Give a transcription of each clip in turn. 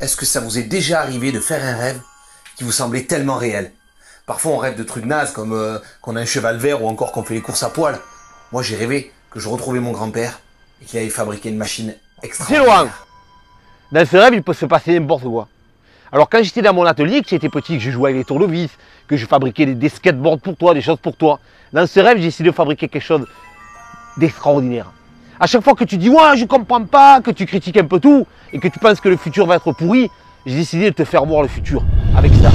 Est-ce que ça vous est déjà arrivé de faire un rêve qui vous semblait tellement réel? Parfois on rêve de trucs nazes comme qu'on a un cheval vert ou encore qu'on fait les courses à poil. Moi j'ai rêvé que je retrouvais mon grand-père et qu'il avait fabriqué une machine extraordinaire. C'est loin. Dans ce rêve, il peut se passer n'importe quoi. Alors quand j'étais dans mon atelier, que j'étais petit, que je jouais avec les tournevis, que je fabriquais des skateboards pour toi, des choses pour toi, dans ce rêve, j'ai essayé de fabriquer quelque chose d'extraordinaire. À chaque fois que tu dis « ouais, je comprends pas », que tu critiques un peu tout, et que tu penses que le futur va être pourri, j'ai décidé de te faire voir le futur avec ça.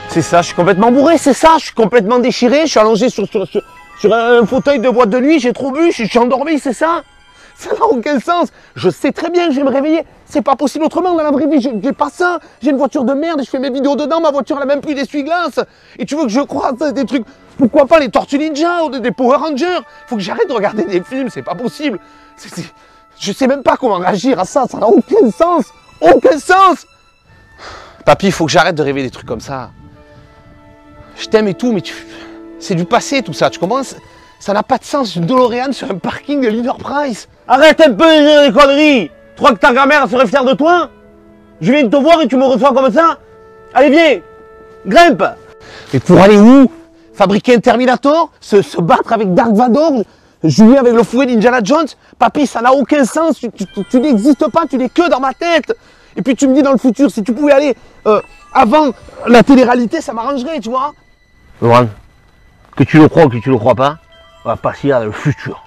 C'est ça, je suis complètement bourré, c'est ça, je suis complètement déchiré, je suis allongé sur un fauteuil de boîte de nuit, j'ai trop bu, je suis endormi, c'est ça? Ça n'a aucun sens. Je sais très bien que je vais me réveiller. C'est pas possible autrement dans la vraie vie. J'ai pas ça. J'ai une voiture de merde et je fais mes vidéos dedans. Ma voiture elle a même plus d'essuie-glace. Et tu veux que je croie des trucs. Pourquoi pas les Tortues Ninja ou des Power Rangers? Faut que j'arrête de regarder des films, c'est pas possible. Je sais même pas comment réagir à ça. Ça n'a aucun sens. Aucun sens. Papy, il faut que j'arrête de rêver des trucs comme ça. Je t'aime et tout, mais c'est du passé tout ça. Tu comprends? Ça n'a pas de sens. Une DeLorean sur un parking de Leader Price. Arrête un peu de dire des conneries. Tu crois que ta grand-mère serait fière de toi? Je viens de te voir et tu me reçois comme ça? Allez, viens, grimpe. Mais pour aller où? Fabriquer un Terminator? Se battre avec Dark Vador? Jouer avec le fouet d'Indiana Jones? Papy, ça n'a aucun sens. Tu n'existes pas, tu n'es que dans ma tête. Et puis tu me dis dans le futur, si tu pouvais aller avant la télé-réalité, ça m'arrangerait, tu vois? Laurent, que tu le crois ou que tu le crois pas, on va passer à le futur.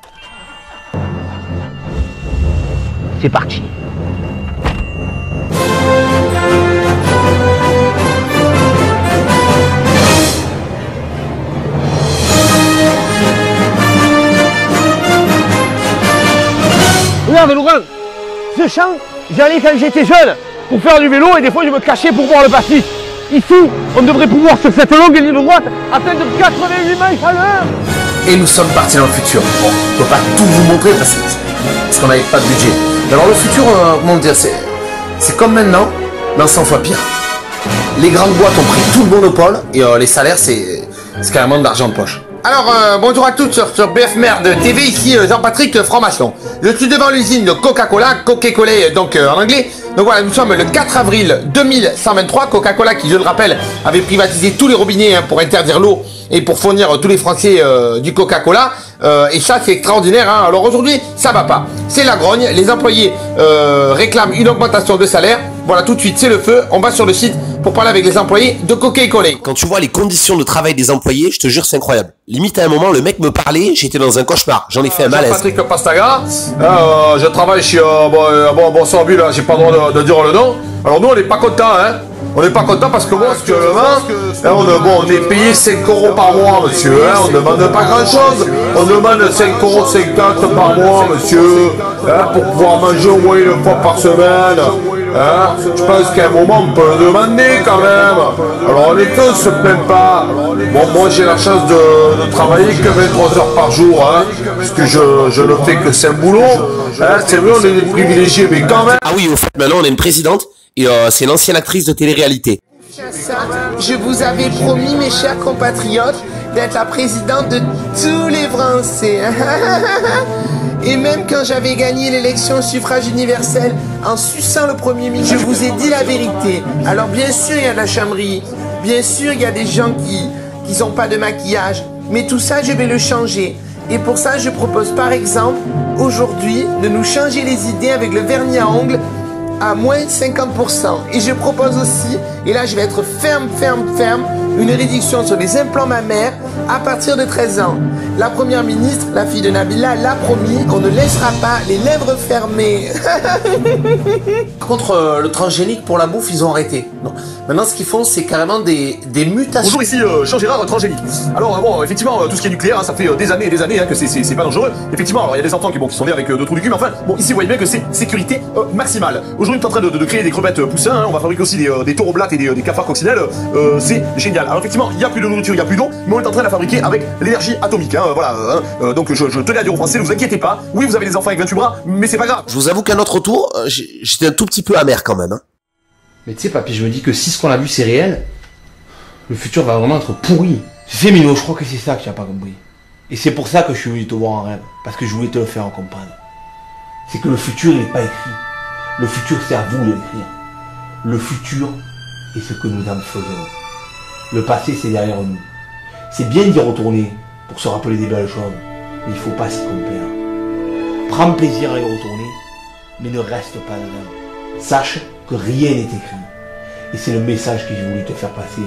C'est parti. Regarde Laurent, ce champ, j'y allais quand j'étais jeune pour faire du vélo et des fois je me cachais pour voir le passif. Ici, on devrait pouvoir sur cette longue ligne droite atteindre 88 miles à l'heure. Et nous sommes partis dans le futur. Bon, on ne peut pas tout vous montrer parce qu'on n'avait pas de budget. Mais alors le futur, comment dire, c'est comme maintenant, mais 100 fois pire. Les grandes boîtes ont pris tout le monopole et les salaires, c'est carrément de l'argent de poche. Alors, bonjour à tous sur BF Merde TV, ici Jean-Patrick Franc-Maçon. Je suis devant l'usine de Coca-Cola, Coca-Cola donc en anglais. Donc voilà, nous sommes le 4 avril 2123. Coca-Cola, qui je le rappelle, avait privatisé tous les robinets pour interdire l'eau et pour fournir tous les Français du Coca-Cola. Et ça, c'est extraordinaire. Hein. Alors aujourd'hui, ça va pas. C'est la grogne. Les employés réclament une augmentation de salaire. Voilà, tout de suite, c'est le feu. On va sur le site pour parler avec les employés de Coca-Cola. Quand tu vois les conditions de travail des employés, je te jure, c'est incroyable. Limite, à un moment, le mec me parlait, j'étais dans un cauchemar. J'en ai fait un malaise. Patrick Pastaga, je travaille chez bon Sorbu, là, j'ai pas le droit de dire le nom. Alors nous, on n'est pas content, hein. On n'est pas content parce que moi, actuellement, on est payé 5 € par mois, monsieur. Hein, on ne demande pas grand-chose. On demande 5,50 € par mois, monsieur, hein, pour pouvoir manger au moins une fois par semaine. Hein, je pense qu'à un moment, on peut le demander quand même. Alors en effet, on ne se plaint pas. Bon, moi, j'ai la chance de travailler que 23 heures par jour, hein, parce que je ne fais que 5 boulots. Hein, c'est vrai, on est des privilégiés, mais quand même. Ah oui, au fait, maintenant, on a une présidente. Et c'est une ancienne actrice de télé-réalité. Je vous avais promis, mes chers compatriotes, d'être la présidente de tous les Français. Et même quand j'avais gagné l'élection au suffrage universel en suçant le Premier ministre, je vous ai dit la vérité. Alors bien sûr, il y a de la chambrerie. Bien sûr, il y a des gens qui n'ont pas de maquillage. Mais tout ça, je vais le changer. Et pour ça, je propose par exemple, aujourd'hui, de nous changer les idées avec le vernis à ongles à moins 50%. Et je propose aussi, et là je vais être ferme, une réduction sur les implants mammaires à partir de 13 ans. La première ministre, la fille de Nabila, l'a promis, on ne laissera pas les lèvres fermées. Par contre, le transgénique pour la bouffe, ils ont arrêté. Non. Maintenant, ce qu'ils font, c'est carrément des mutations. Bonjour, ici Jean-Gérard Transgénique. Alors bon, effectivement, tout ce qui est nucléaire, hein, ça fait des années et des années hein, que c'est pas dangereux. Effectivement, alors il y a des enfants qui sont nés avec 2 trous du cul, mais enfin, bon, ici vous voyez bien que c'est sécurité maximale. Aujourd'hui, on est en train de créer des crevettes poussins, hein, on va fabriquer aussi des taureaux blattes et des cafards coccinelles, c'est génial. Alors effectivement, il n'y a plus de nourriture, il n'y a plus d'eau, mais on est en train à fabriquer avec l'énergie atomique. Hein, voilà. Donc je tenais à dire aux Français, ne vous inquiétez pas. Oui, vous avez des enfants avec 28 bras, mais c'est pas grave. Je vous avoue qu'à notre tour, j'étais un tout petit peu amer quand même. Hein. Mais tu sais, papy, je me dis que si ce qu'on a vu c'est réel, le futur va vraiment être pourri. Tu sais, Mino, je crois que c'est ça que tu n'as pas compris. Et c'est pour ça que je suis venu te voir en rêve. Parce que je voulais te le faire comprendre. C'est que le futur, il n'est pas écrit. Le futur, c'est à vous de l'écrire. Le futur est ce que nous en faisons. Le passé, c'est derrière nous. C'est bien d'y retourner pour se rappeler des belles choses. Mais il ne faut pas s'y complaire. Prends plaisir à y retourner, mais ne reste pas dedans. Sache que rien n'est écrit. Et c'est le message que j'ai voulu te faire passer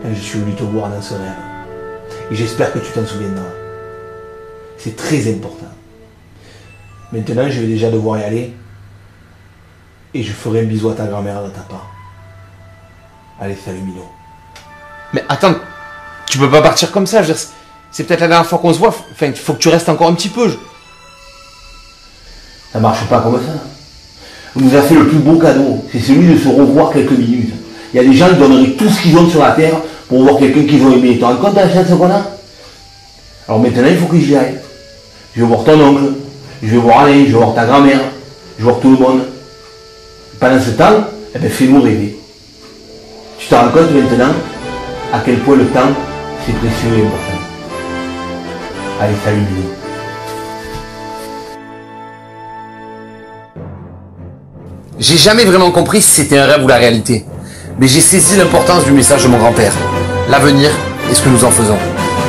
quand je suis venu te voir dans ce rêve. Et j'espère que tu t'en souviendras. C'est très important. Maintenant, je vais déjà devoir y aller. Et je ferai un bisou à ta grand-mère de ta part. Allez, salut Mino. Mais attends, tu peux pas partir comme ça, je veux dire, c'est peut-être la dernière fois qu'on se voit, enfin, il faut que tu restes encore un petit peu. Ça marche pas comme ça. On nous a fait le plus beau cadeau, c'est celui de se revoir quelques minutes. Il y a des gens qui donneraient tout ce qu'ils ont sur la terre pour voir quelqu'un qu'ils ont aimé. Tu te rends compte de la chance qu'on a? Alors maintenant, il faut que j'y aille. Je vais voir ton oncle, je vais voir Alain, je vais voir ta grand-mère, je vais voir tout le monde. Pendant ce temps, eh ben, fais-nous rêver. Tu te rends compte maintenant à quel point le temps, c'est précieux et important. Allez, salut Mino. J'ai jamais vraiment compris si c'était un rêve ou la réalité. Mais j'ai saisi l'importance du message de mon grand-père. L'avenir est ce que nous en faisons.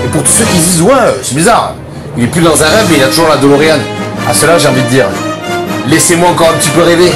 Et pour tous ceux qui disent « Ouais, c'est bizarre, il est plus dans un rêve mais il a toujours la DeLorean », à cela j'ai envie de dire « Laissez-moi encore un petit peu rêver ».